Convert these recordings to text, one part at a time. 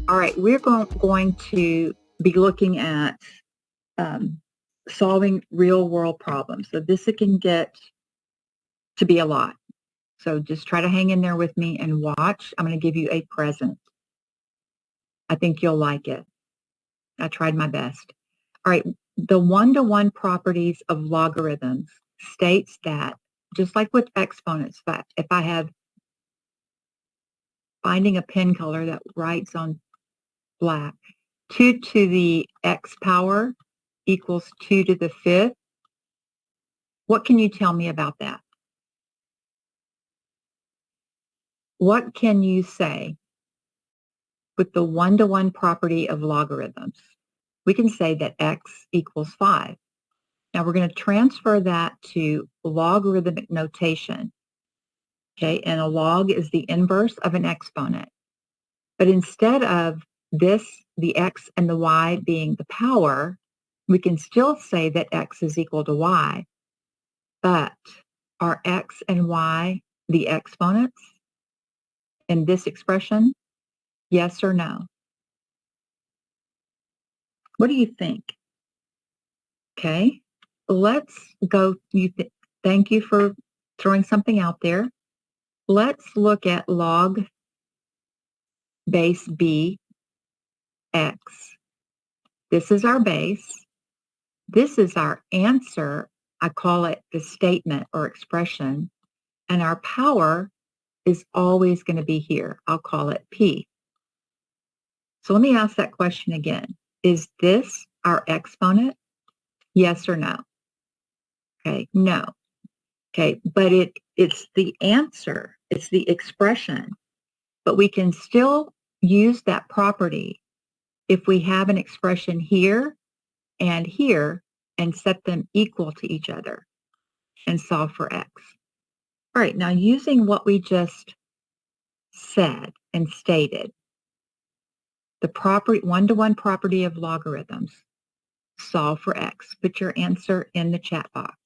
All right, we're going to be looking at solving real world problems. So this can get to be a lot. So just try to hang in there with me and watch. I'm going to give you a present. I think you'll like it. I tried my best. All right, the one-to-one properties of logarithms states that, just like with exponents, if I have finding a pen color that writes on black, 2 to the x power equals 2 to the 5th. What can you tell me about that? What can you say with the one-to-one property of logarithms? We can say that x equals 5. Now we're going to transfer that to logarithmic notation. Okay, and a log is the inverse of an exponent. But instead of this, the x and the y being the power, we can still say that x is equal to y. But are x and y the exponents in this expression? Yes or no? What do you think? Okay, let's go. Thank you for throwing something out there. Let's look at log base b x. This is our base. This is our answer. I call it the statement or expression. And our power is always going to be here. I'll call it p. So let me ask that question again. Is this our exponent? Yes or no? Okay, no. Okay, but it's the answer. It's the expression. But we can still use that property if we have an expression here and set them equal to each other and solve for x. All right, now using what we just said and stated, the one-to-one property of logarithms, solve for x. Put your answer in the chat box.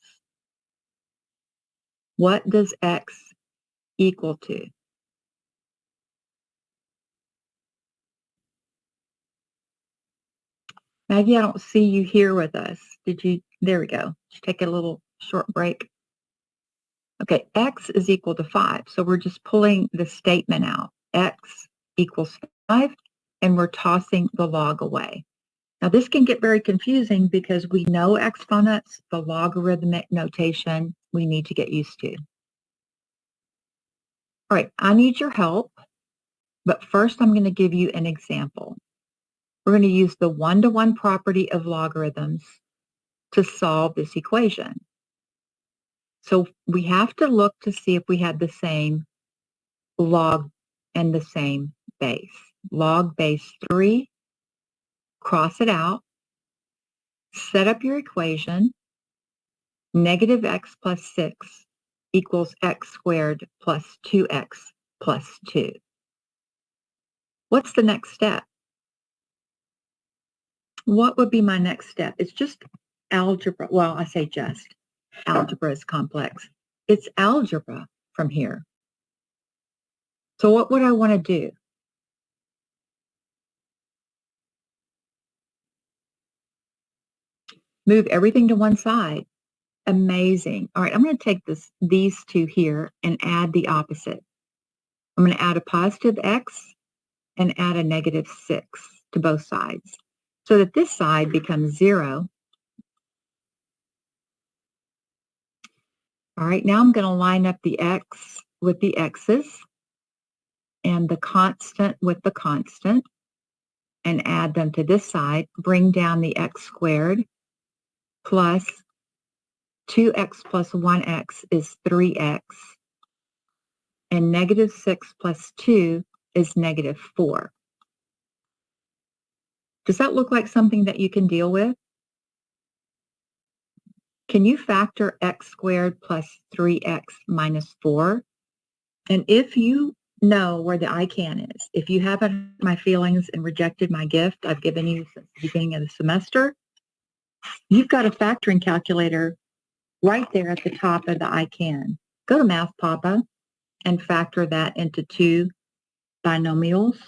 What does x equal to? Maggie, I don't see you here with us. Did you? There we go. Just take a little short break. Okay, x is equal to 5. So we're just pulling the statement out. X equals 5, and we're tossing the log away. Now this can get very confusing because we know exponents, the logarithmic notation we need to get used to. All right, I need your help, but first I'm going to give you an example. We're going to use the one-to-one property of logarithms to solve this equation. So we have to look to see if we had the same log and the same base. Log base 3, cross it out, set up your equation. Negative x plus 6 equals x squared plus 2x plus 2. What's the next step? What would be my next step? It's just algebra. Well, I say just. Algebra is complex. It's algebra from here. So what would I want to do? Move everything to one side. Amazing. All right, I'm going to take these two here and add the opposite. I'm going to add a positive x and add a negative 6 to both sides so that this side becomes 0. All right, now I'm going to line up the x with the x's and the constant with the constant and add them to this side. Bring down the x squared plus 2x plus 1x is 3x, and negative 6 plus 2 is negative 4. Does that look like something that you can deal with? Can you factor x squared plus 3x minus 4? And if you know where the I can is, if you haven't hurt my feelings and rejected my gift I've given you since the beginning of the semester, you've got a factoring calculator right there at the top of the I can. Go to Math Papa and factor that into two binomials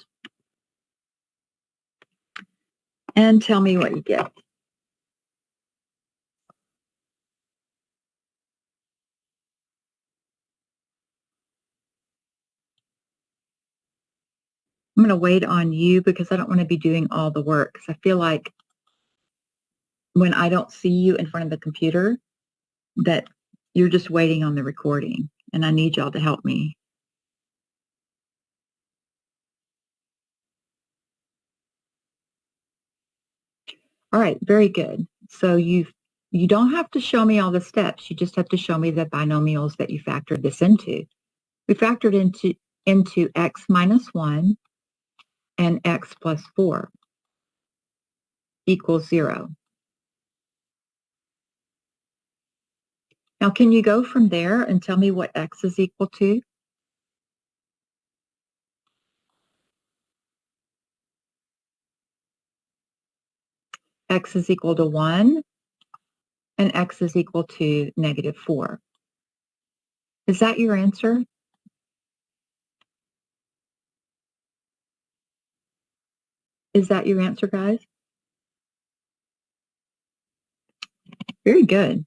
and tell me what you get. I'm going to wait on you because I don't want to be doing all the work. Because I feel like when I don't see you in front of the computer, that you're just waiting on the recording, and I need y'all to help me. All right, very good. So you don't have to show me all the steps. You just have to show me the binomials that you factored this into. We factored into x minus 1 and x plus 4 equals 0. Now, can you go from there and tell me what x is equal to? X is equal to 1 and x is equal to negative 4. Is that your answer? Is that your answer, guys? Very good.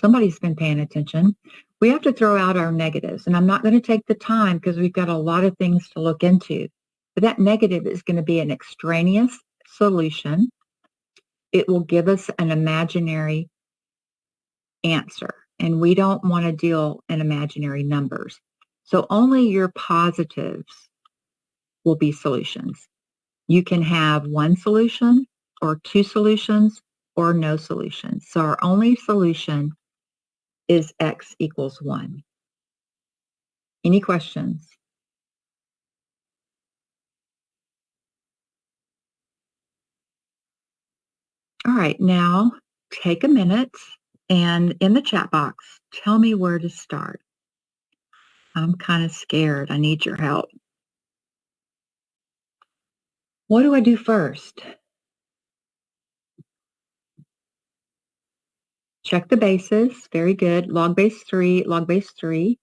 Somebody's been paying attention. We have to throw out our negatives, and I'm not going to take the time because we've got a lot of things to look into. But that negative is going to be an extraneous solution. It will give us an imaginary answer, and we don't want to deal in imaginary numbers. So only your positives will be solutions. You can have one solution or two solutions or no solution. So our only solution is x equals 1. Any questions? All right, now take a minute and in the chat box, tell me where to start. I'm kind of scared. I need your help. What do I do first? Check the bases. Very good. Log base 3, log base 3.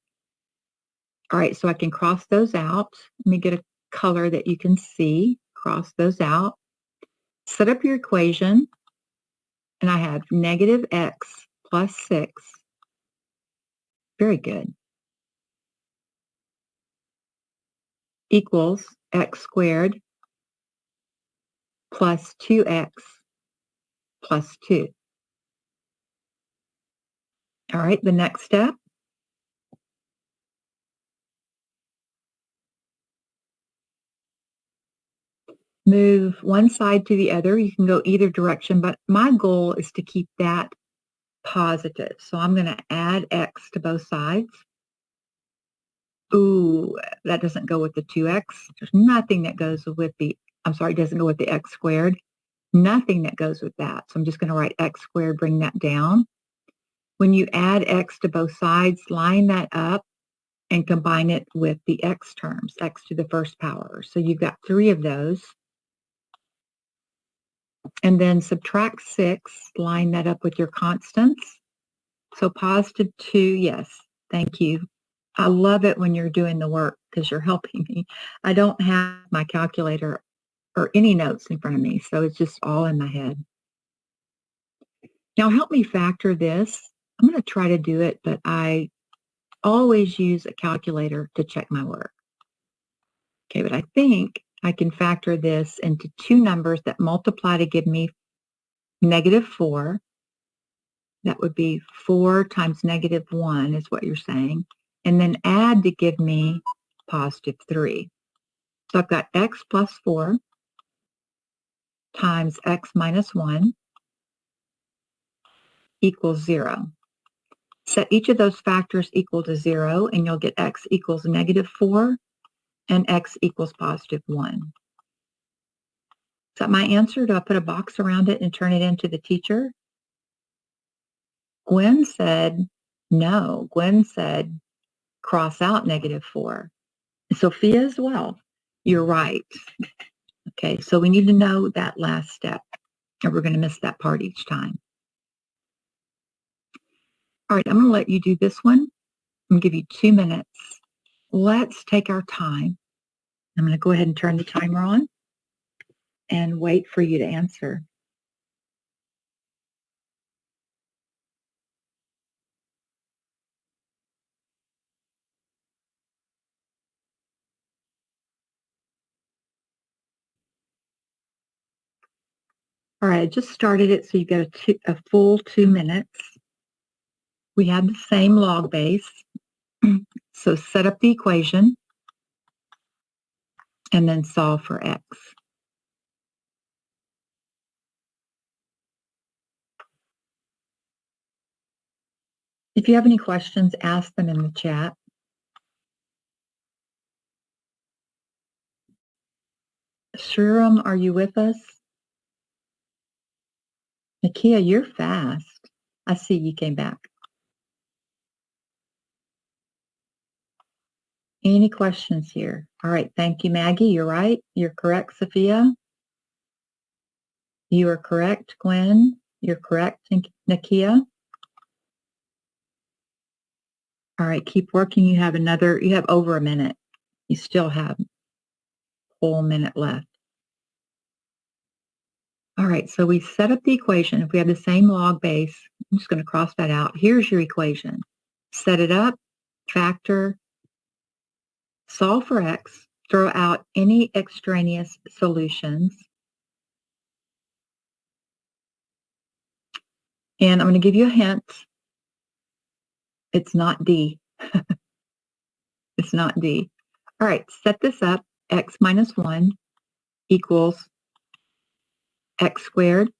All right, so I can cross those out. Let me get a color that you can see. Cross those out. Set up your equation, and I have negative x plus 6. Very good. Equals x squared plus 2x plus 2. All right, the next step. Move one side to the other. You can go either direction, but my goal is to keep that positive. So I'm going to add x to both sides. Ooh, that doesn't go with the 2x. There's nothing that goes with the, it doesn't go with the x squared. Nothing that goes with that. So I'm just going to write x squared, bring that down. When you add x to both sides, line that up and combine it with the x terms, x to the first power. So you've got 3 of those. And then subtract 6, line that up with your constants. So positive 2, yes, thank you. I love it when you're doing the work because you're helping me. I don't have my calculator or any notes in front of me, so it's just all in my head. Now help me factor this. I'm going to try to do it, but I always use a calculator to check my work. Okay, but I think I can factor this into two numbers that multiply to give me negative 4. That would be 4 times negative 1 is what you're saying. And then add to give me positive 3. So I've got x plus 4 times x minus 1 equals 0. Set each of those factors equal to 0, and you'll get x equals negative 4 and x equals positive 1. Is that my answer? Do I put a box around it and turn it into the teacher? Gwen said no. Gwen said cross out -4. Sophia as well. You're right. Okay, so we need to know that last step, or we're going to miss that part each time. All right, I'm going to let you do this one. I'm going to give you 2 minutes. Let's take our time. I'm going to go ahead and turn the timer on and wait for you to answer. All right, I just started it, so you've got a full 2 minutes. We have the same log base, so set up the equation and then solve for x. If you have any questions, ask them in the chat. Shriram, are you with us? Nakia, you're fast. I see you came back. Any questions here? All right, thank you, Maggie. You're right. You're correct, Sophia. You are correct, Gwen. You're correct, Nakia. All right, keep working. You have over a minute. You still have a full minute left. All right, so we set up the equation. If we have the same log base, I'm just going to cross that out. Here's your equation. Set it up, factor, solve for x, throw out any extraneous solutions. And I'm going to give you a hint. It's not D. It's not D. All right, set this up. X minus 1 equals x squared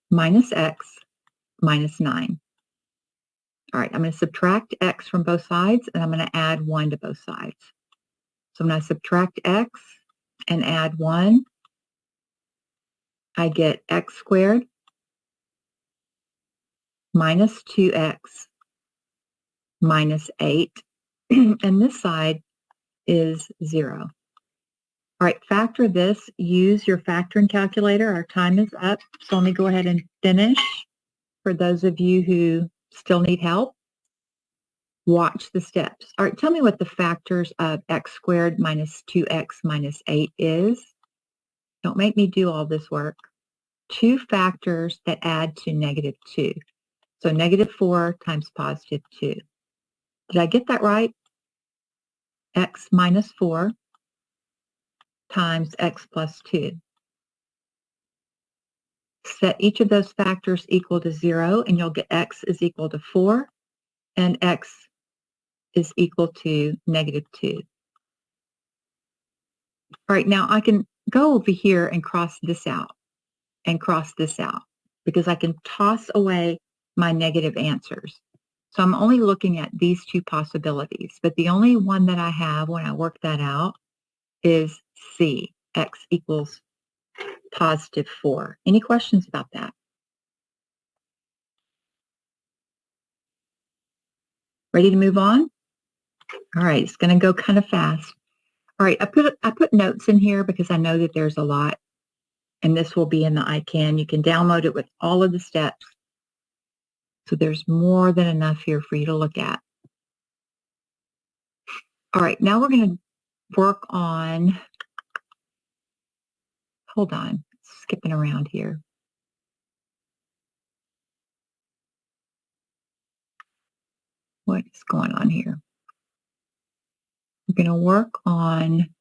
minus x minus 9. All right, I'm going to subtract x from both sides, and I'm going to add 1 to both sides. So I'm going to subtract x and add 1. I get x squared minus 2x minus 8. And this side is 0. All right, factor this. Use your factoring calculator. Our time is up, so let me go ahead and finish. For those of you who still need help, watch the steps. All right, tell me what the factors of x squared minus 2x minus 8 is. Don't make me do all this work. 2 factors that add to -2. So -4 times +2. Did I get that right? X minus 4 times x plus 2. Set each of those factors equal to 0, and you'll get x is equal to 4, and x is equal to -2. All right, now I can go over here and cross this out and cross this out because I can toss away my negative answers. So I'm only looking at these 2 possibilities, but the only one that I have when I work that out is C, x equals +4. Any questions about that? Ready to move on? All right, it's going to go kind of fast. All right, I put notes in here because I know that there's a lot, and this will be in the iCan. You can download it with all of the steps. So there's more than enough here for you to look at. All right, now we're going to work on, hold on, skipping around here. What is going on here? We're going to work on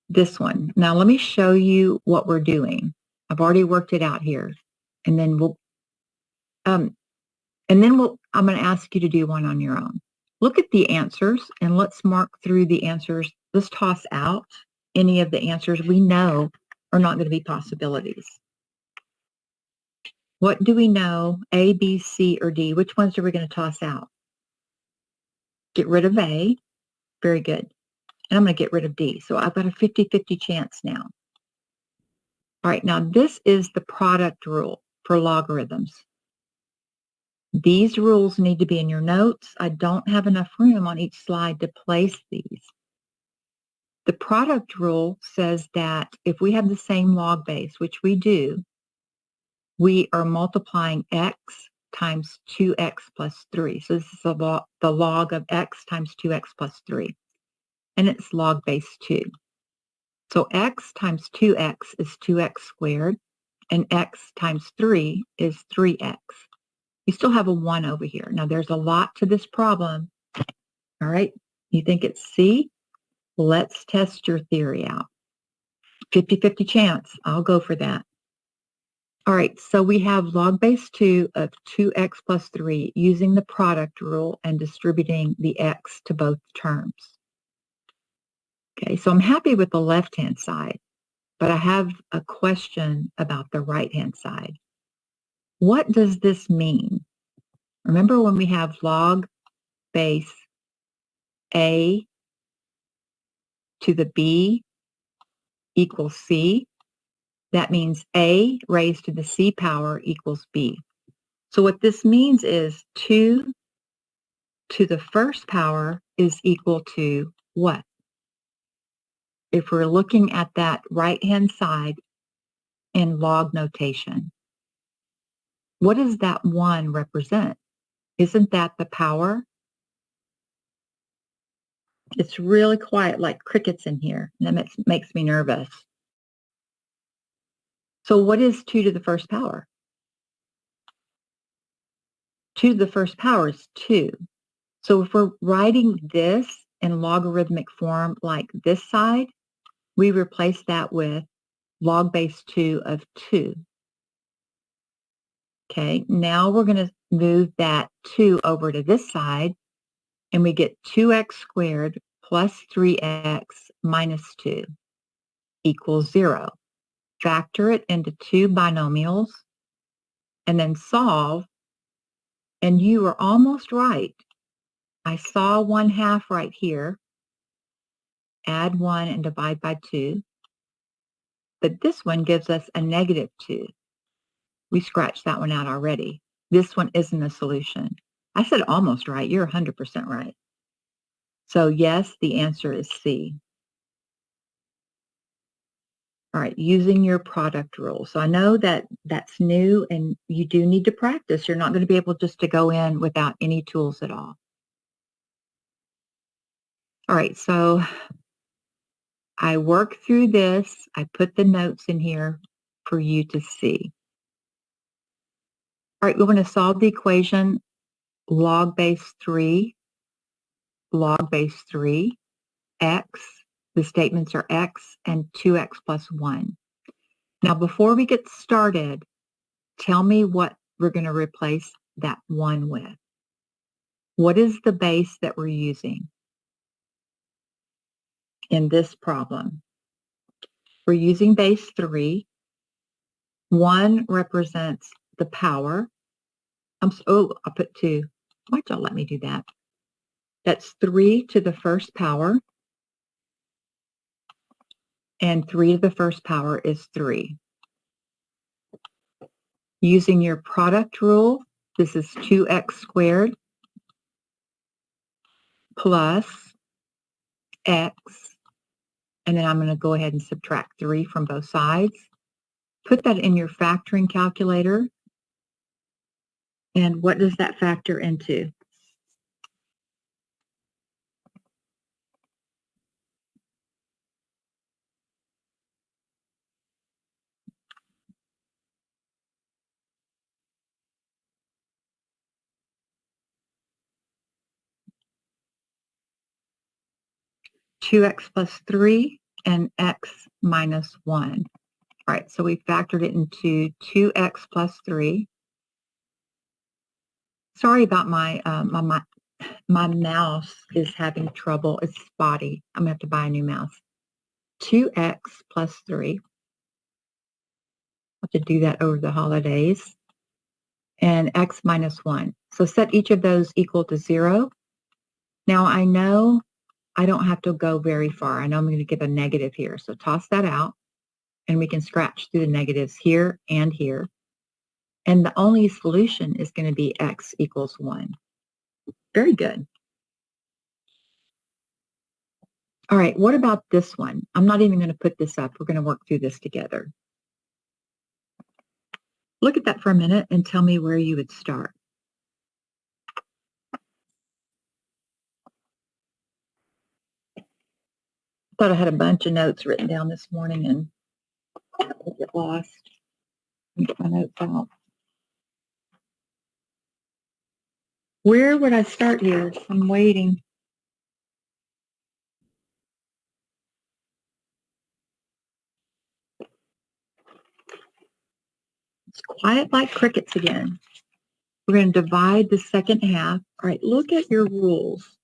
this one. Now let me show you what we're doing. I've already worked it out here. And then I'm going to ask you to do one on your own. Look at the answers and let's mark through the answers. Let's toss out any of the answers we know are not going to be possibilities. What do we know? A, B, C, or D? Which ones are we going to toss out? Get rid of A. Very good. And I'm going to get rid of d. So I've got a 50-50 chance now. All right, now this is the product rule for logarithms. These rules need to be in your notes. I don't have enough room on each slide to place these. The product rule says that if we have the same log base, which we do, we are multiplying x times 2x plus 3. So this is the log of x times 2x plus 3. And it's log base 2. So x times 2x is 2x squared, and x times 3 is 3x. You still have a 1 over here. Now, there's a lot to this problem. All right, you think it's C? Let's test your theory out. 50-50 chance. I'll go for that. All right, so we have log base 2 of 2x plus 3 using the product rule and distributing the x to both terms. Okay, so I'm happy with the left-hand side, but I have a question about the right-hand side. What does this mean? Remember when we have log base a to the b equals c? That means a raised to the c power equals b. So what this means is 2 to the first power is equal to what? If we're looking at that right-hand side in log notation, what does that 1 represent? Isn't that the power? It's really quiet, like crickets in here, and that makes me nervous. So what is 2 to the first power? 2 to the first power is 2. So if we're writing this in logarithmic form like this side, we replace that with log base 2 of 2. Okay, now we're going to move that 2 over to this side, and we get 2x squared plus 3x minus 2 equals 0. Factor it into 2 binomials, and then solve, and you are almost right. I saw 1/2 right here. Add 1 and divide by 2. But this one gives us a negative 2. We scratched that one out already. This one isn't a solution. I said almost right. You're 100% right. So yes, the answer is C. All right, using your product rule. So I know that that's new and you do need to practice. You're not going to be able just to go in without any tools at all. All right, so I work through this. I put the notes in here for you to see. All right, we're going to solve the equation log base 3, x. The statements are x and 2x plus 1. Now, before we get started, tell me what we're going to replace that 1 with. What is the base that we're using in this problem? We're using base 3. 1 represents the power. I'll put 2. Why'd y'all let me do that? That's 3 to the first power. And 3 to the first power is 3. Using your product rule, this is 2x squared plus x, and then I'm going to go ahead and subtract 3 from both sides. Put that in your factoring calculator. And what does that factor into? Two x plus 3 and x minus 1. All right, so we factored it into 2x plus 3. Sorry about my mouse is having trouble. It's spotty. I'm going to have to buy a new mouse. 2x plus 3. I'll have to do that over the holidays. And x minus 1. So set each of those equal to 0. Now I know I don't have to go very far. I know I'm going to get a negative here. So toss that out, and we can scratch through the negatives here and here. And the only solution is going to be x equals 1. Very good. All right, what about this one? I'm not even going to put this up. We're going to work through this together. Look at that for a minute and tell me where you would start. Thought I had a bunch of notes written down this morning and I get lost and get my notes out. Where would I start here? I'm waiting. It's quiet like crickets again. We're going to divide the second half. All right, look at your rules.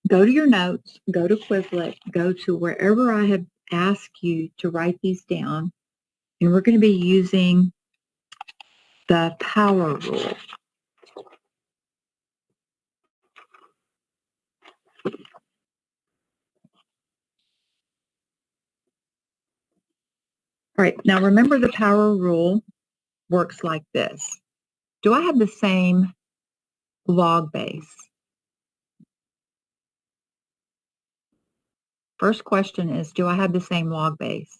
Go to your notes, go to Quizlet, go to wherever I have asked you to write these down, and we're going to be using the power rule. All right, now remember the power rule works like this. Do I have the same log base? First question is, do I have the same log base?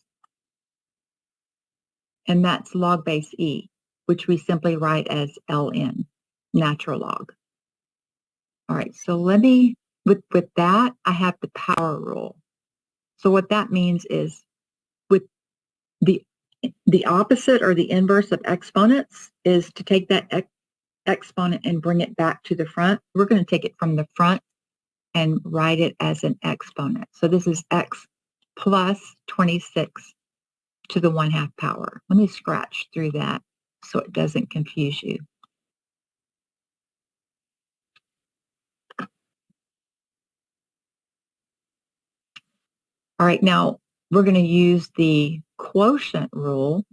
And that's log base E, which we simply write as ln, natural log. All right, so let me, with that, I have the power rule. So what that means is with the opposite or the inverse of exponents is to take that exponent and bring it back to the front. We're going to take it from the front and write it as an exponent. So this is x plus 26 to the 1/2 power. Let me scratch through that so it doesn't confuse you. All right, now we're going to use the quotient rule.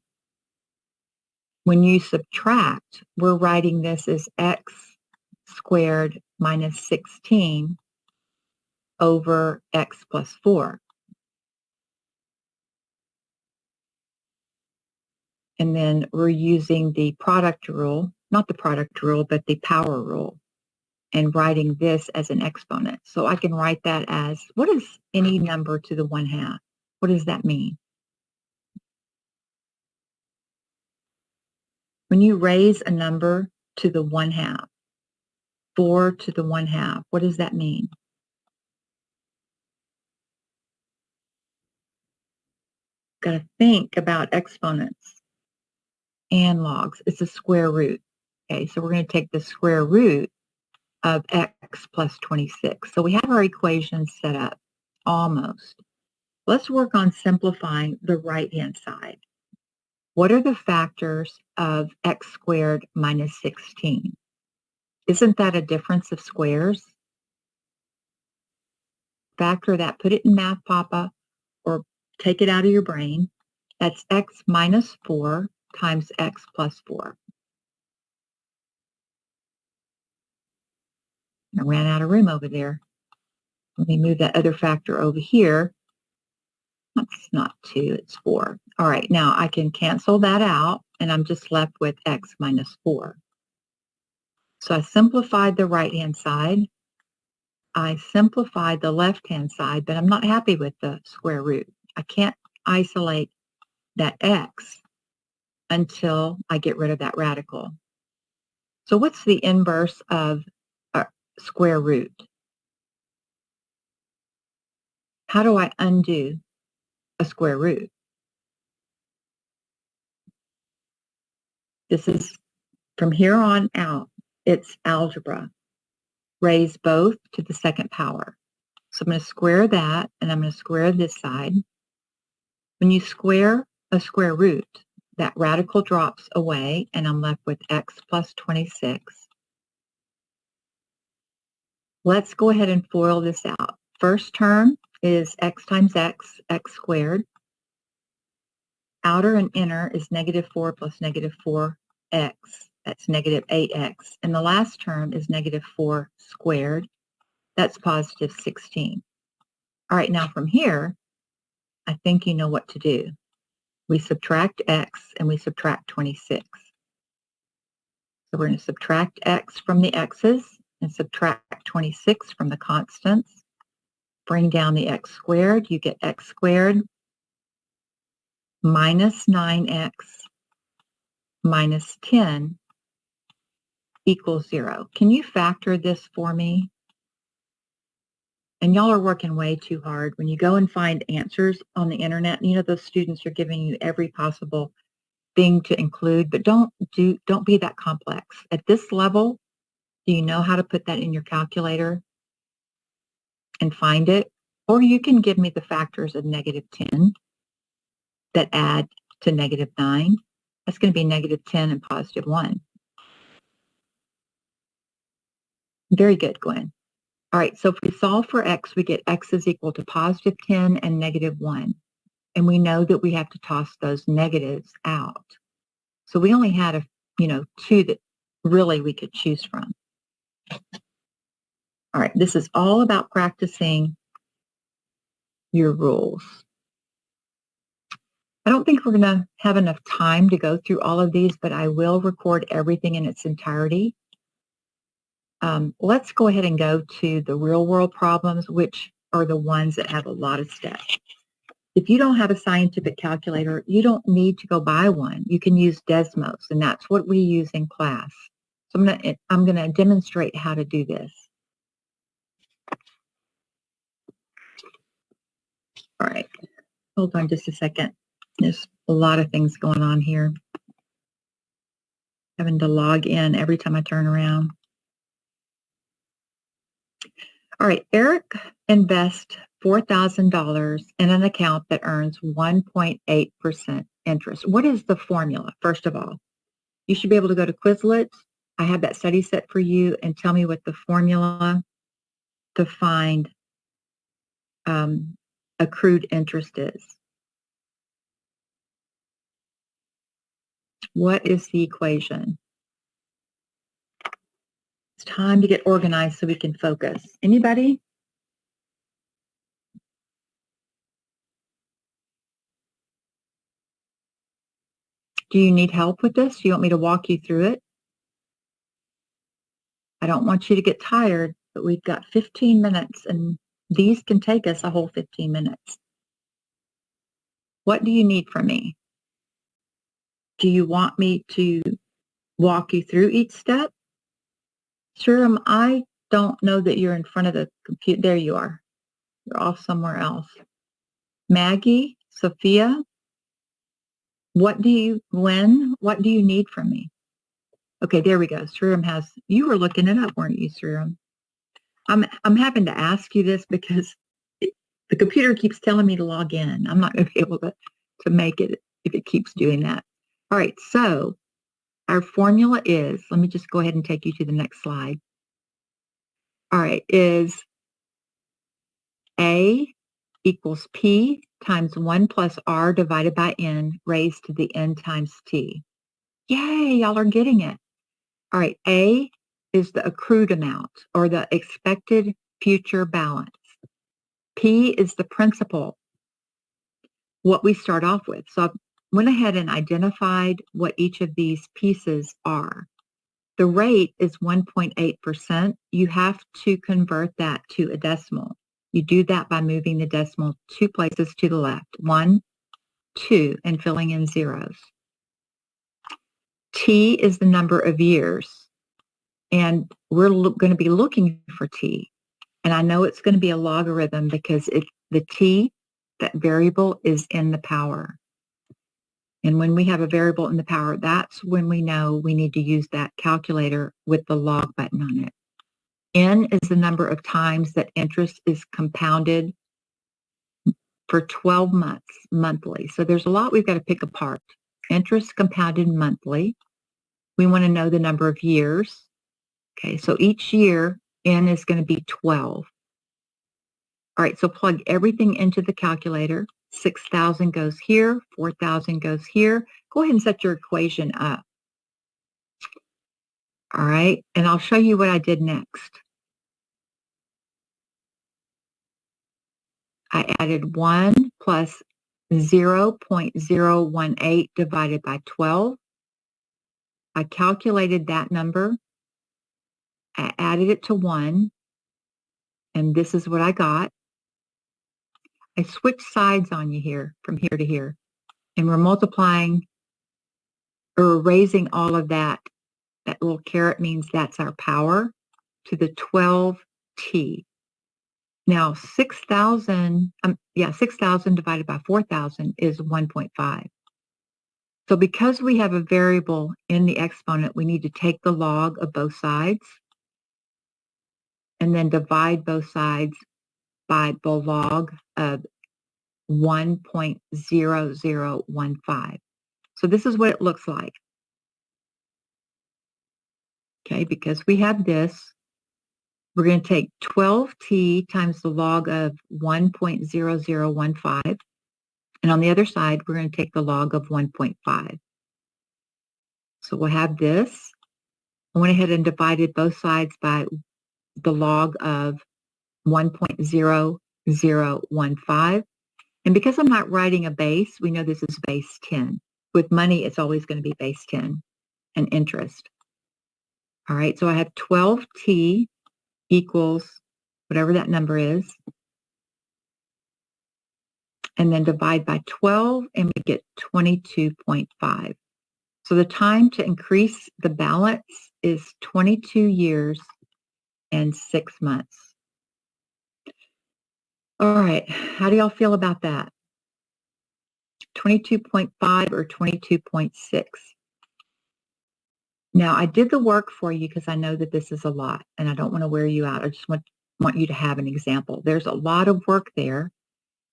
When you subtract, we're writing this as x squared minus 16 over x plus 4. And then we're using the product rule, not the product rule, but the power rule, and writing this as an exponent. So I can write that as, what is any number to the 1/2? What does that mean? When you raise a number to the 1/2, 4 to the 1/2, what does that mean? Got to think about exponents and logs. It's a square root. Okay, so we're going to take the square root of x plus 26. So we have our equation set up, almost. Let's work on simplifying the right-hand side. What are the factors of x squared minus 16? Isn't that a difference of squares? Factor that, put it in Math Papa, or take it out of your brain. That's x minus 4 times x plus 4. I ran out of room over there. Let me move that other factor over here. That's not 2, it's 4. All right, now I can cancel that out, and I'm just left with x minus 4. So I simplified the right-hand side. I simplified the left-hand side, but I'm not happy with the square root. I can't isolate that x until I get rid of that radical. So what's the inverse of a square root? How do I undo a square root? This is, from here on out, it's algebra. Raise both to the second power. So I'm going to square that, and I'm going to square this side. When you square a square root, that radical drops away, and I'm left with x plus 26. Let's go ahead and FOIL this out. First term is x times x, x squared. Outer and inner is negative 4 plus negative 4x. That's negative 8x. And the last term is negative 4 squared. That's positive 16. All right, now from here, I think you know what to do. We subtract x and we subtract 26. So we're going to subtract x from the x's and subtract 26 from the constants. Bring down the x squared. You get x squared minus 9x minus 10 equals 0. Can you factor this for me? And y'all are working way too hard. When you go and find answers on the internet, you know those students are giving you every possible thing to include, but don't be that complex. At this level, do you know how to put that in your calculator and find it? Or you can give me the factors of negative 10 that add to negative 9. That's going to be negative 10 and positive 1. Very good, Gwen. All right, so if we solve for x, we get x is equal to positive 10 and negative 1. And we know that we have to toss those negatives out. So we only had two that really we could choose from. All right, this is all about practicing your rules. I don't think we're going to have enough time to go through all of these, but I will record everything in its entirety. Let's go ahead and go to the real world problems, which are the ones that have a lot of steps. If you don't have a scientific calculator, you don't need to go buy one. You can use Desmos, and that's what we use in class. So I'm going to demonstrate how to do this. All right, hold on just a second. There's a lot of things going on here. Having to log in every time I turn around. All right, Eric invests $4,000 in an account that earns 1.8% interest. What is the formula, first of all? You should be able to go to Quizlet. I have that study set for you, and tell me what the formula to find accrued interest is. What is the equation? It's time to get organized so we can focus. Anybody? Do you need help with this? Do you want me to walk you through it? I don't want you to get tired, but we've got 15 minutes, and these can take us a whole 15 minutes. What do you need from me? Do you want me to walk you through each step? Sure, I don't know that you're in front of the computer. There you are. You're off somewhere else. Maggie, Sophia, what do you need from me? Okay, there we go. Sriram you were looking it up, weren't you, Sriram? I'm having to ask you this because the computer keeps telling me to log in. I'm not going to be able to make it if it keeps doing that. All right, so our formula is, let me just go ahead and take you to the next slide. All right, is A equals P times 1 plus R divided by N raised to the N times T. Yay, y'all are getting it. All right, A is the accrued amount or the expected future balance. P is the principal, what we start off with. So I went ahead and identified what each of these pieces are. The rate is 1.8%. You have to convert that to a decimal. You do that by moving the decimal 2 places to the left, 1, 2, and filling in zeros. T is the number of years, and we're going to be looking for T. And I know it's going to be a logarithm because the T, that variable, is in the power. And when we have a variable in the power, that's when we know we need to use that calculator with the log button on it. N is the number of times that interest is compounded for 12 months, monthly. So there's a lot we've got to pick apart. Interest compounded monthly. We want to know the number of years. Okay, so each year, N is going to be 12. All right, so plug everything into the calculator. 6,000 goes here, 4,000 goes here. Go ahead and set your equation up. All right, and I'll show you what I did next. I added 1 plus 0.018 divided by 12. I calculated that number. I added it to 1, and this is what I got. I switched sides on you here, from here to here, and we're multiplying or raising all of that. That little caret means that's our power to the 12t. Now, 6,000 divided by 4,000 is 1.5. So because we have a variable in the exponent, we need to take the log of both sides and then divide both sides by the log of 1.0015. So this is what it looks like. Okay, because we have this, we're going to take 12t times the log of 1.0015. And on the other side, we're going to take the log of 1.5. So we'll have this. I went ahead and divided both sides by the log of 1.0015. And because I'm not writing a base, we know this is base 10. With money, it's always going to be base 10 and interest. All right, so I have 12t equals whatever that number is. And then divide by 12, and we get 22.5. So the time to increase the balance is 22 years and 6 months. All right, how do y'all feel about that? 22.5 or 22.6? Now, I did the work for you because I know that this is a lot, and I don't want to wear you out. I just want you to have an example. There's a lot of work there,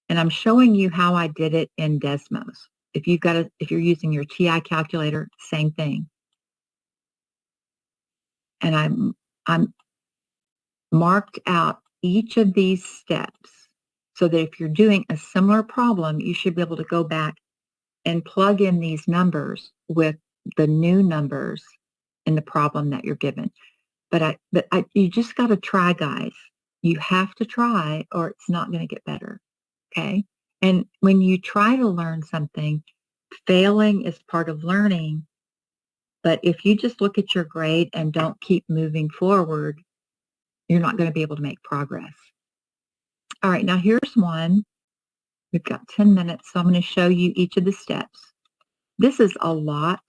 and I'm showing you how I did it in Desmos. If you're using your TI calculator, same thing. And I'm marked out each of these steps so that if you're doing a similar problem, you should be able to go back and plug in these numbers with the new numbers in the problem that you're given. But you just got to try, guys. You have to try or it's not going to get better. Okay. And when you try to learn something, failing is part of learning. But if you just look at your grade and don't keep moving forward, you're not going to be able to make progress. All right, now here's one. We've got 10 minutes, so I'm going to show you each of the steps. This is a lot,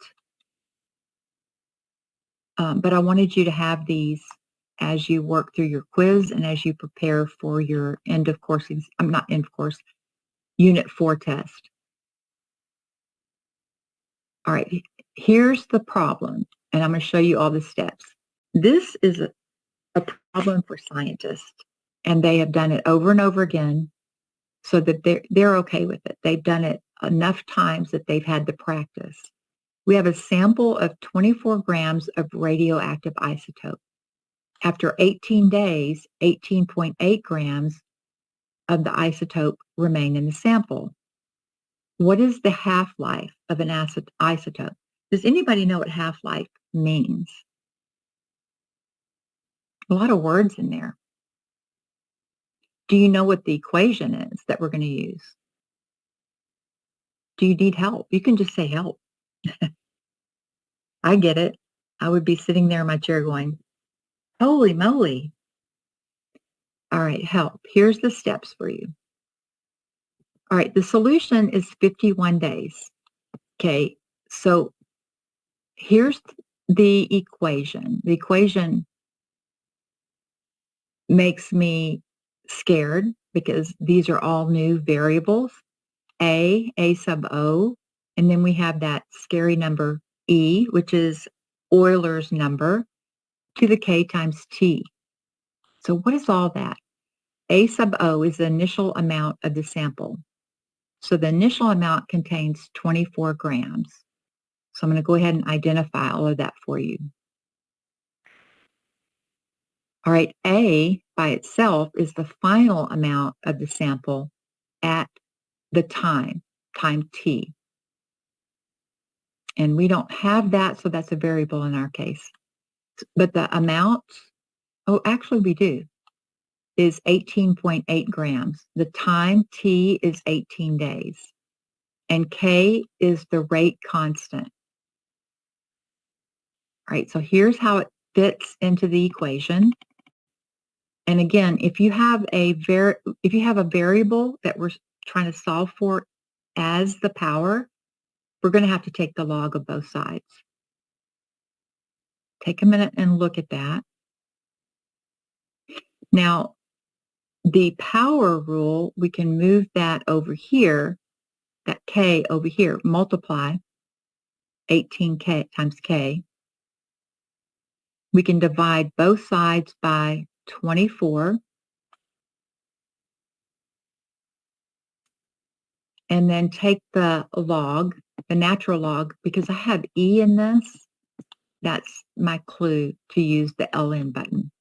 but I wanted you to have these as you work through your quiz and as you prepare for your end of course, not end of course, Unit 4 test. All right, here's the problem, and I'm going to show you all the steps. This is a problem for scientists, and they have done it over and over again so that they're okay with it. They've done it enough times that they've had the practice. We have a sample of 24 grams of radioactive isotope. After 18 days, 18.8 grams of the isotope remain in the sample. What is the half-life of an isotope? Does anybody know what half-life means? A lot of words in there. Do you know what the equation is that we're going to use? Do you need help? You can just say help. I get it. I would be sitting there in my chair going, holy moly. All right, help. Here's the steps for you. All right, the solution is 51 days. Okay, so here's the equation. The equation makes me scared because these are all new variables. A sub O, and then we have that scary number E, which is Euler's number, to the K times T. So what is all that? A sub O is the initial amount of the sample. So the initial amount contains 24 grams. So I'm going to go ahead and identify all of that for you. All right, A by itself is the final amount of the sample at the time T. And we don't have that, so that's a variable in our case. But the amount, oh, actually we do, is 18.8 grams. The time T is 18 days. And K is the rate constant. All right, so here's how it fits into the equation. And again, if you have a variable that we're trying to solve for as the power, we're going to have to take the log of both sides. Take a minute and look at that. Now, the power rule, we can move that over here, that K over here, multiply 18K times K. We can divide both sides by 24. And then take the log, the natural log, because I have E in this. That's my clue to use the LN button.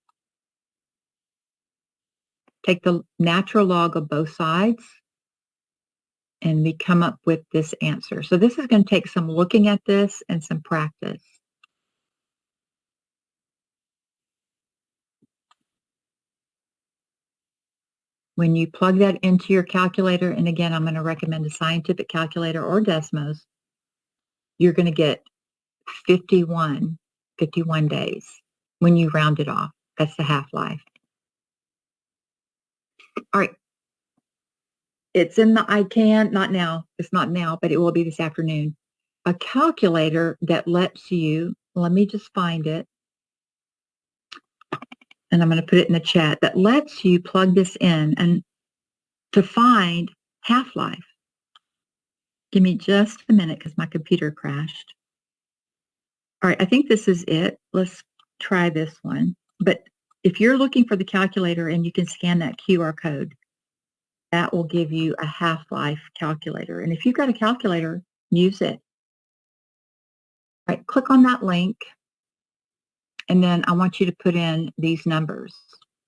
Take the natural log of both sides, and we come up with this answer. So this is going to take some looking at this and some practice. When you plug that into your calculator, and again, I'm going to recommend a scientific calculator or Desmos, you're going to get 51 days when you round it off. That's the half-life. All right. It's in the ICANN, not now. It's not now, but it will be this afternoon. A calculator that lets you, let me just find it. And I'm going to put it in the chat, that lets you plug this in and to find half-life. Give me just a minute because my computer crashed. All right, I think this is it. Let's try this one. But if you're looking for the calculator and you can scan that QR code, that will give you a half-life calculator. And if you've got a calculator, use it. All right, click on that link. And then I want you to put in these numbers,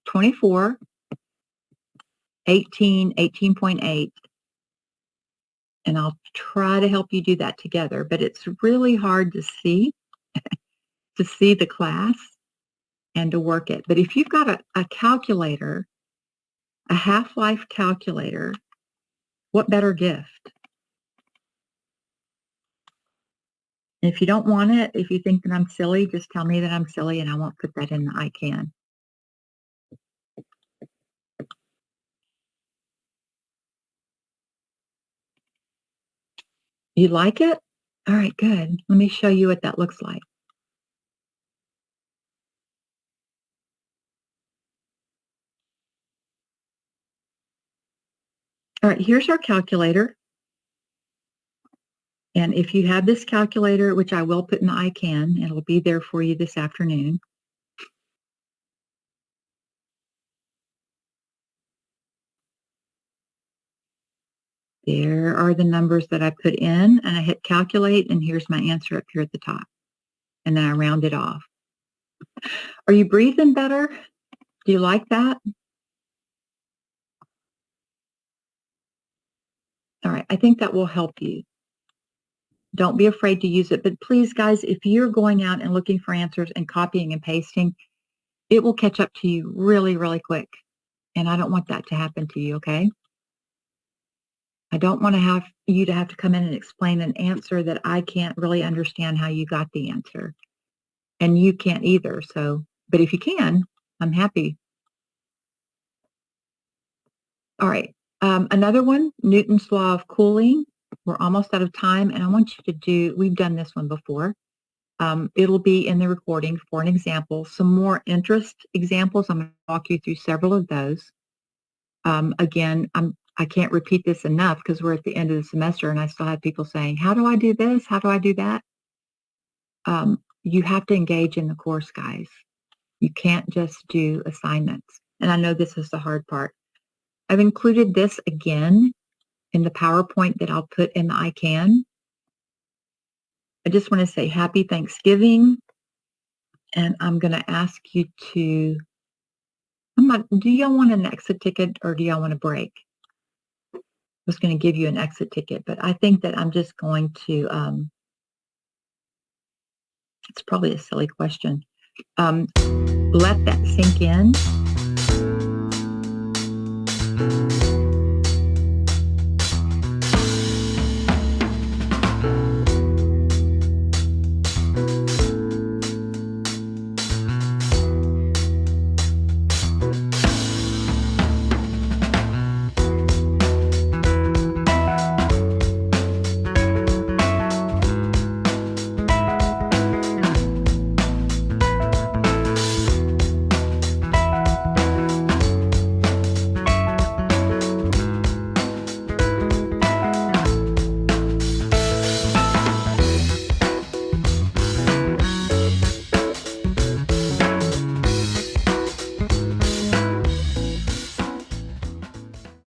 24, 18, 18.8. And I'll try to help you do that together. But it's really hard to see, to see the class and to work it. But if you've got a calculator, a half-life calculator, what better gift? If you don't want it, if you think that I'm silly, just tell me that I'm silly and I won't put that in the ICANN. You like it? All right, good. Let me show you what that looks like. All right, here's our calculator. And if you have this calculator, which I will put in the ICANN, it'll be there for you this afternoon. There are the numbers that I put in, and I hit calculate, and here's my answer up here at the top. And then I round it off. Are you breathing better? Do you like that? All right, I think that will help you. Don't be afraid to use it. But please, guys, if you're going out and looking for answers and copying and pasting, it will catch up to you really, really quick. And I don't want that to happen to you, okay? I don't want to have you to have to come in and explain an answer that I can't really understand how you got the answer. And you can't either. So, but if you can, I'm happy. All right. Another one, Newton's law of cooling. We're almost out of time, and I want you to do, we've done this one before. It'll be in the recording for an example. Some more interest examples. I'm going to walk you through several of those. Again, I can't repeat this enough because we're at the end of the semester and I still have people saying, how do I do this? How do I do that? You have to engage in the course, guys. You can't just do assignments. And I know this is the hard part. I've included this again in the PowerPoint that I'll put in the ICANN. I just want to say happy Thanksgiving. And I'm going to ask you to, do y'all want an exit ticket or do y'all want a break? I was going to give you an exit ticket, but I think that I'm just going to, it's probably a silly question. Let that sink in